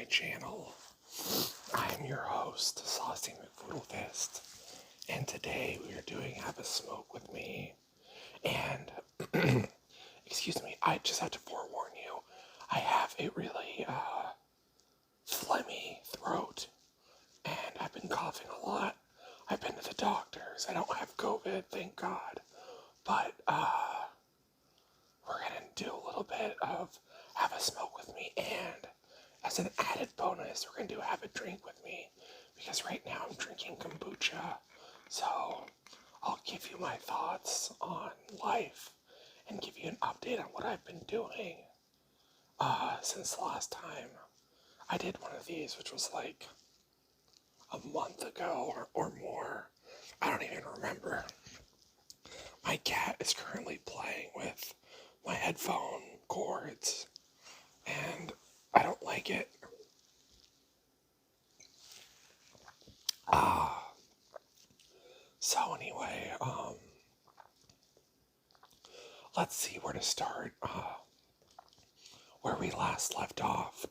channel. I am your host, Saucy McFoodlefist, and today we are doing Have a Smoke with Me. And, excuse me, I just have to forewarn you, I have a really, phlegmy throat, and I've been coughing a lot. I've been to the doctors. I don't have COVID, thank God. But, we're gonna do a little bit of Have a Smoke with Me, and as an added bonus, we're gonna do Have a Drink with Me, because right now I'm drinking kombucha. So I'll give you my thoughts on life and give you an update on what I've been doing since the last time I did one of these, which was like a month ago or more. I don't even remember. My cat is currently playing with my headphone cords, and I don't like it. So anyway, let's see where to start. Where we last left off.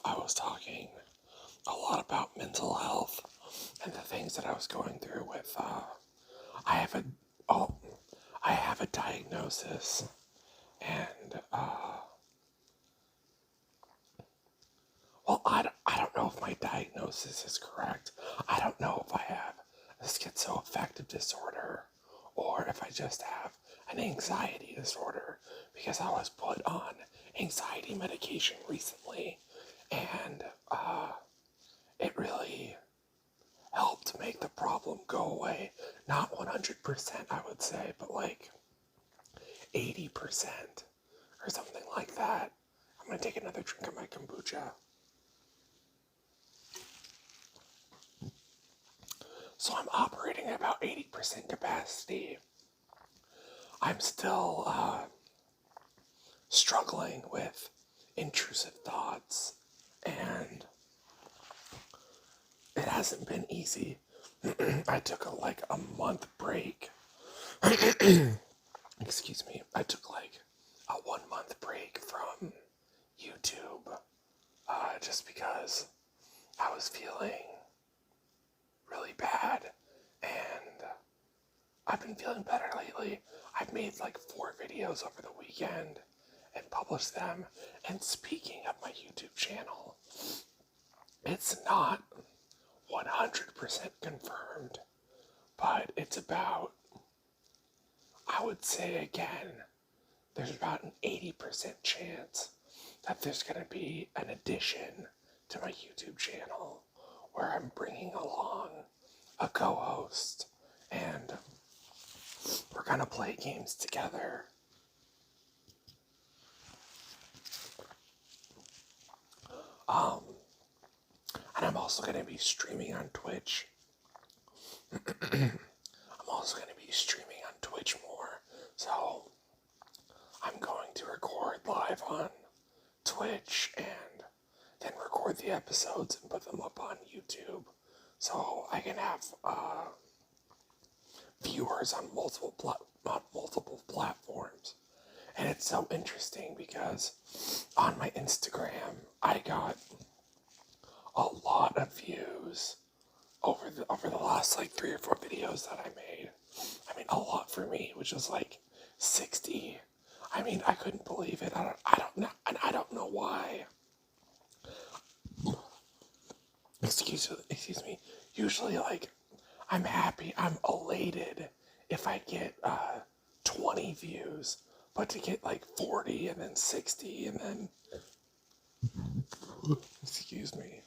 I was talking a lot about mental health and the things that I was going through with. I have a I have a diagnosis, and well, I don't know if my diagnosis is correct. I don't know if I have a schizoaffective disorder or if I just have an anxiety disorder, because I was put on anxiety medication recently, and it really helped make the problem go away. Not 100%, I would say, but like 80% or something like that. I'm gonna take another drink of my kombucha. So I'm operating at about 80% capacity. I'm still struggling with intrusive thoughts, and it hasn't been easy. I took a month break. Excuse me. I took like a 1 month break from YouTube just because I was feeling really bad, and I've been feeling better lately. I've made like 4 videos over the weekend and published them. And speaking of my YouTube channel, it's not 100% confirmed, but it's about, I would say again, there's about an 80% chance that there's going to be an addition to my YouTube channel where I'm bringing along a co-host, and we're going to play games together. And I'm also going to be streaming on Twitch. More. So I'm going to record live on Twitch and then record the episodes and put them up on YouTube, so I can have viewers on multiple platforms. And it's so interesting because on my Instagram, I got a lot of views over the last like 3 or 4 videos that I made. I mean, a lot for me, which was like 60. I mean, I couldn't believe it. I don't know, and I don't know why. Excuse me. Usually, like, I'm happy, I'm elated if I get 20 views, but to get like 40 and then 60 and then, excuse me,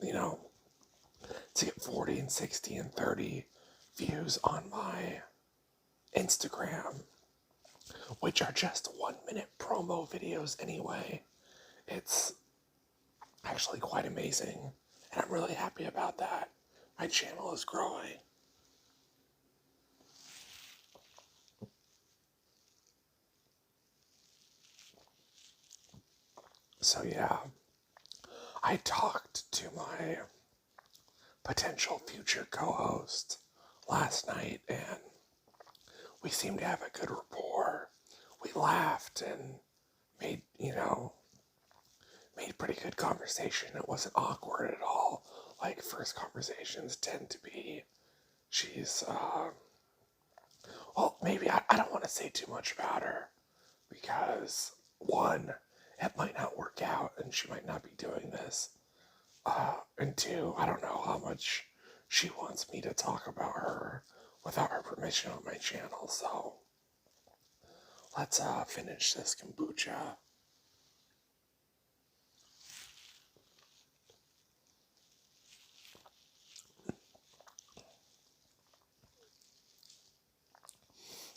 you know, to get 40 and 60 and 30 views on my Instagram, which are just 1-minute promo videos anyway, it's actually quite amazing, and I'm really happy about that. My channel is growing. So yeah, I talked to my potential future co-host last night, and we seemed to have a good rapport. We laughed and made, made pretty good conversation. It wasn't awkward at all. Like, first conversations tend to be, she's, well, maybe I don't want to say too much about her because, one, it might not work out and she might not be doing this. And two, I don't know how much she wants me to talk about her without her permission on my channel, so let's finish this kombucha.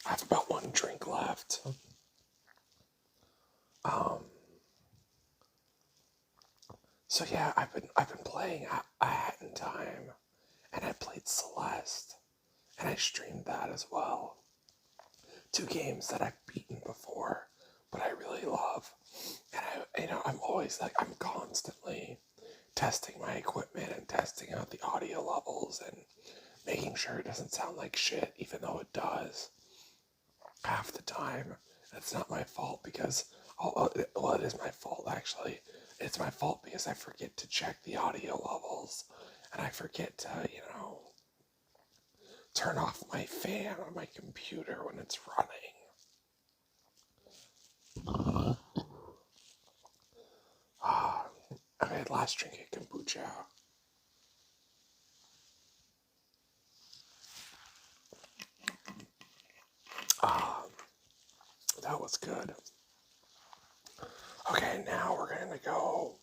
I have about one drink left. So yeah, I've been playing a Hat in Time, and I played Celeste, and I streamed that as well. Two games that I've beaten before, but I really love. And I'm always like, I'm constantly testing my equipment and testing out the audio levels and making sure it doesn't sound like shit, even though it does half the time. It's not my fault because, well, it is my fault actually. It's my fault because I forget to check the audio levels and I forget to, turn off my fan on my computer when it's running. Okay, last drink of kombucha. That was good. Okay, now we're gonna go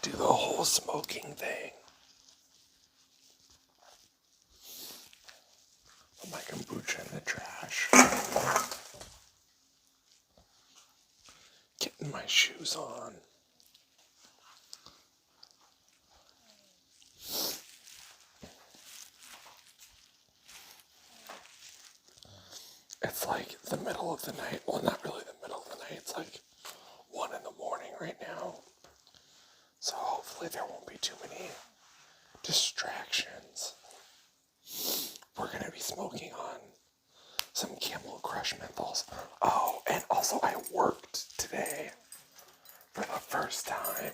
do the whole smoking thing. Put my kombucha in the trash. Getting my shoes on. It's like the middle of the night. Well, not really the middle of the night. It's like 1 in the morning right now. So hopefully there won't be too many distractions. We're going to be smoking on some Camel Crush menthols. Oh, and also I worked today for the first time.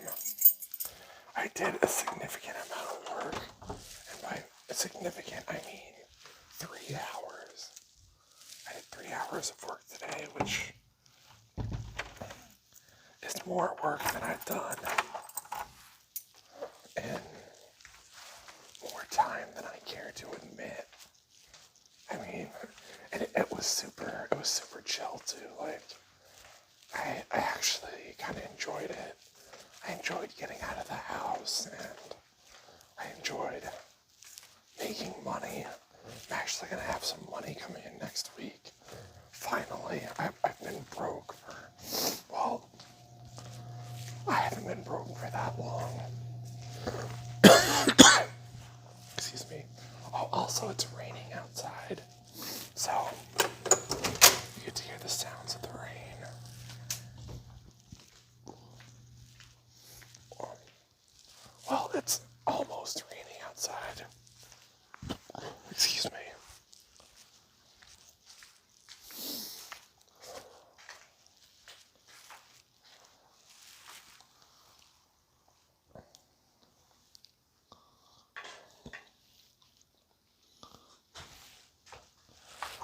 I did a significant amount of work. And by significant, I mean 3 hours. I did 3 hours of work today, which is more work than I've done in more time than I care to admit. I mean, and it was super chill too. Like, I actually kind of enjoyed it. I enjoyed getting out of the house, and I enjoyed making money. I'm actually gonna have some money coming in next week. Finally, I've been broke for, well, I haven't been broke for that long. Excuse me. Oh, also it's raining outside, so you get to hear the sounds of the rain. Well, it's almost raining outside. Excuse me.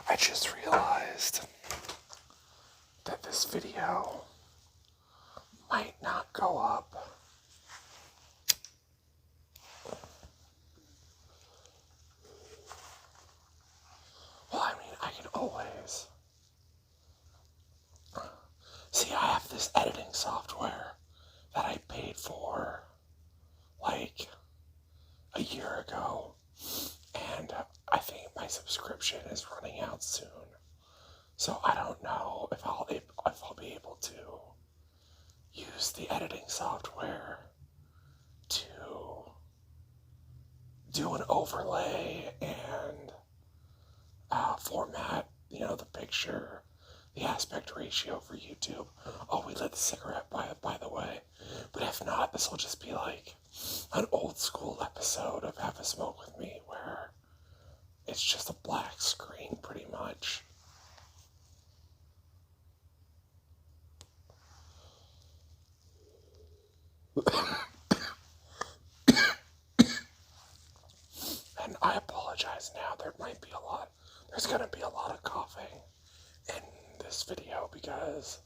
I just realized that this video might not go up. Well, I mean, I can always... See, I have this editing software that I paid for, like, a year ago, and I think my subscription is running out soon. So I don't know if I'll be able to use the editing software to do an overlay and format, the picture, the aspect ratio for YouTube. Oh, we lit the cigarette by the way. But if not, this will just be like an old school episode of Have a Smoke with Me where it's just a black screen pretty much. And I apologize now, there's gonna be a lot of coughing in this video because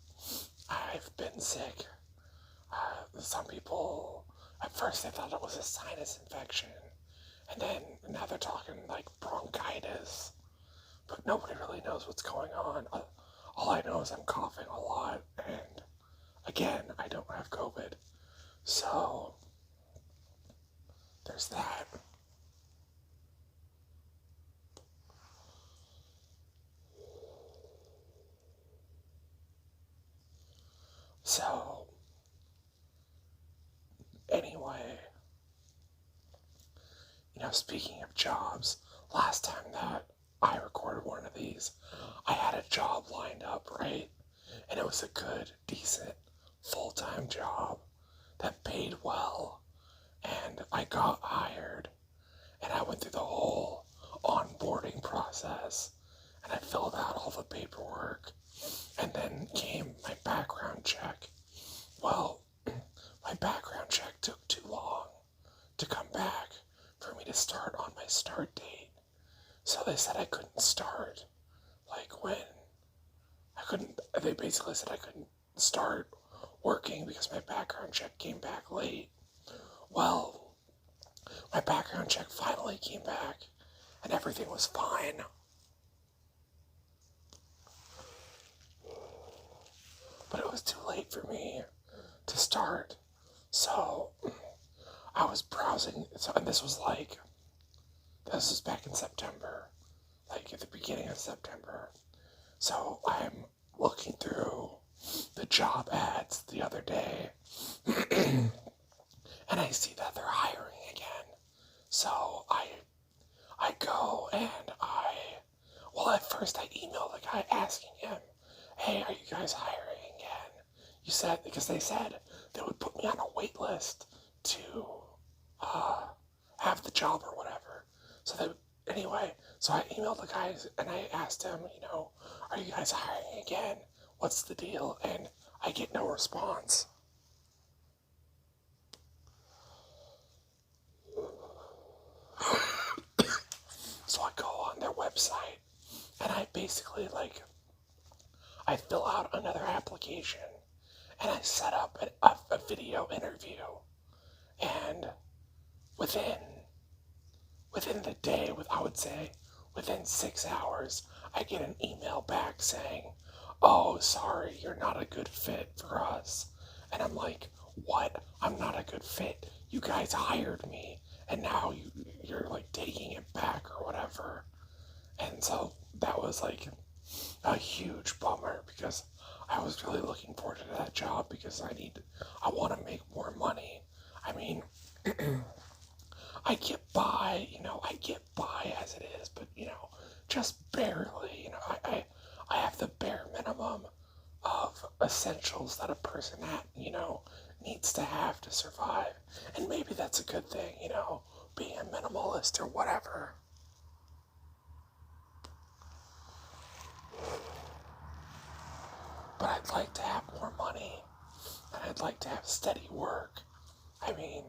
I've been sick. Some people, at first they thought it was a sinus infection, and then now they're talking like bronchitis, but nobody really knows what's going on. All I know is I'm coughing a lot, and again, I don't have COVID. So, there's that. So, anyway, speaking of jobs, last time that I recorded one of these, I had a job lined up, right? And it was a good, decent, full-time job that paid well. And I got hired, and I went through the whole onboarding process, and I filled out all the paperwork, and then came my background check. Well, my background check took too long to come back for me to start on my start date. So they said I couldn't start. They basically said I couldn't start working because my background check came back late. Well, my background check finally came back and everything was fine. But it was too late for me to start. So I was browsing, and this was back in September, like at the beginning of September. So I'm looking through the job ads the other day, and I see that they're hiring again. So I go and at first I emailed the guy asking him, hey, are you guys hiring again? Because they said they would put me on a wait list to have the job or whatever. So I emailed the guys and I asked him, are you guys hiring again? What's the deal? And I get no response. So I go on their website and I basically I fill out another application and I set up a video interview, and within the day, I would say within 6 hours, I get an email back saying, oh, sorry, you're not a good fit for us. And I'm like, what? I'm not a good fit. You guys hired me and now you're taking it back or whatever. And so that was a huge bummer because I was really looking forward to that job because I want to make more money. I mean, I get by as it is, but just barely. I have the bare minimum of essentials that a person needs to have to survive, and maybe that's a good thing, being a minimalist or whatever. But I'd like to have more money, and I'd like to have steady work. I mean,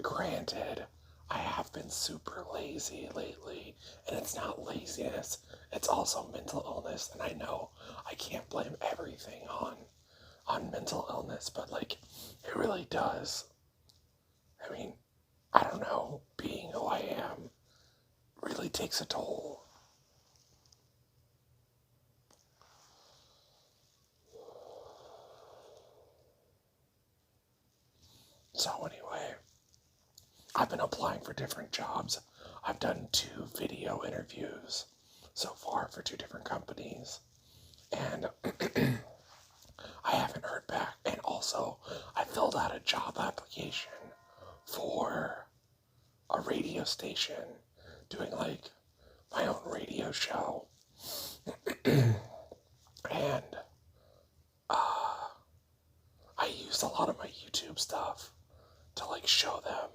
granted, I have been super lazy lately, and it's not laziness, it's also mental illness, and I know I can't blame everything on mental illness, but it really does. I mean, I don't know, being who I am really takes a toll. So anyway, I've been applying for different jobs. I've done 2 video interviews so far for 2 different companies, and I haven't heard back. And also, I filled out a job application for a radio station doing my own radio show. And I used a lot of my YouTube stuff to show them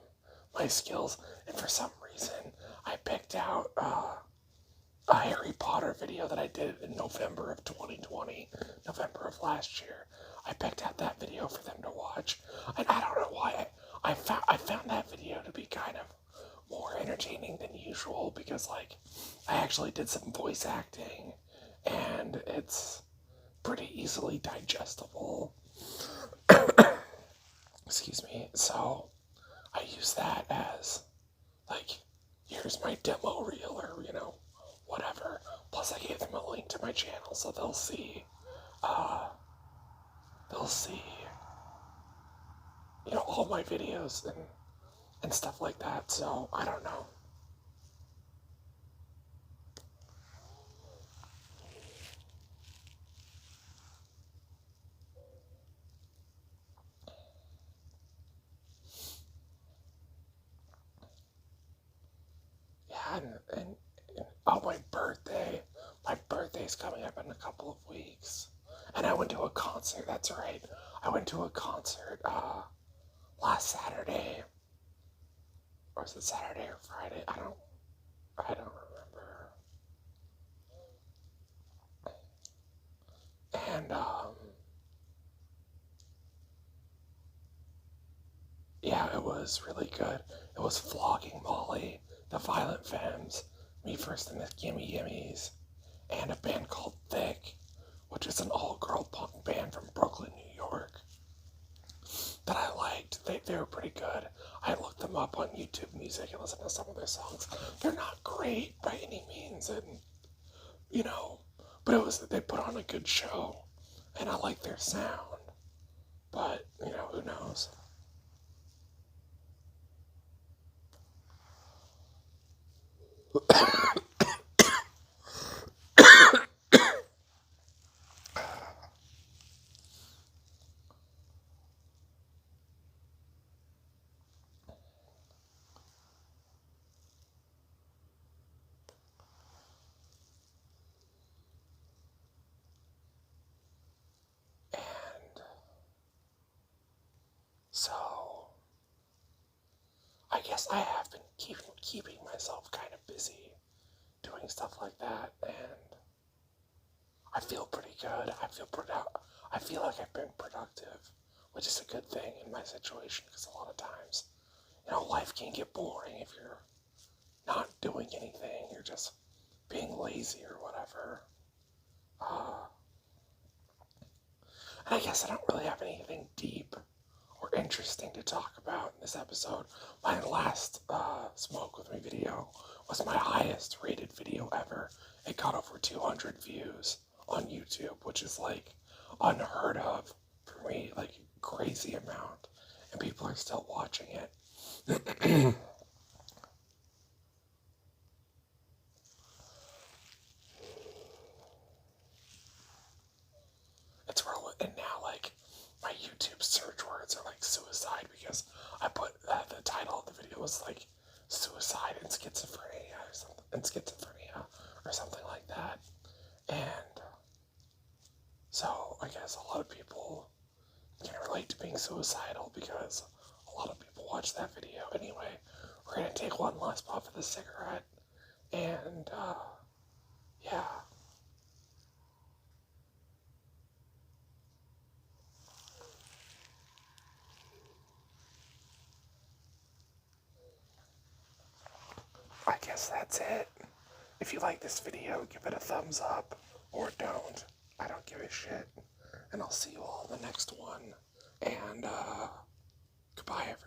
my skills, and for some reason I picked out a Harry Potter video that I did in November of 2020, November of last year. I picked out that video for them to watch. And I don't know why I found that video to be kind of more entertaining than usual because, like, I actually did some voice acting and it's pretty easily digestible. Excuse me. So I use that as, like, here's my demo reel or, whatever. Plus I gave them a link to my channel so they'll see, they'll see, all my videos and stuff like that. So I don't know. Yeah, and oh, my birthday's coming up in a couple of weeks. And I went to a concert, that's right. I went to a concert, last Saturday. Or was it Saturday or Friday? I don't remember. And, yeah, it was really good. It was Flogging Molly, the Violent Femmes, Me First and the Gimme Gimmes, and a band called Thick, which is an all-girl punk band from Brooklyn, New York, that I liked. They were pretty good. I looked them up on YouTube Music and listened to some of their songs. They're not great by any means, and, but they put on a good show, and I like their sound. But, who knows? And so, I guess I have been keeping myself kind of busy doing stuff like that, and I feel pretty good. I feel like I've been productive, which is a good thing in my situation because a lot of times, life can get boring if you're not doing anything. You're just being lazy or whatever. And I guess I don't really have anything deep or interesting to talk about in this episode. My last Smoke With Me video was my highest rated video ever. It got over 200 views on YouTube, which is like unheard of for me, like crazy amount. And people are still watching it. It's real, and now like my YouTube search words are like suicide because I put the title of the video was like suicide and schizophrenia or something like that. And so I guess a lot of people can relate to being suicidal because a lot of people watch that video. Anyway, we're gonna take one last puff of the cigarette, and yeah. I guess that's it. If you like this video, give it a thumbs up, or don't. I don't give a shit. And I'll see you all in the next one. And, goodbye, everyone.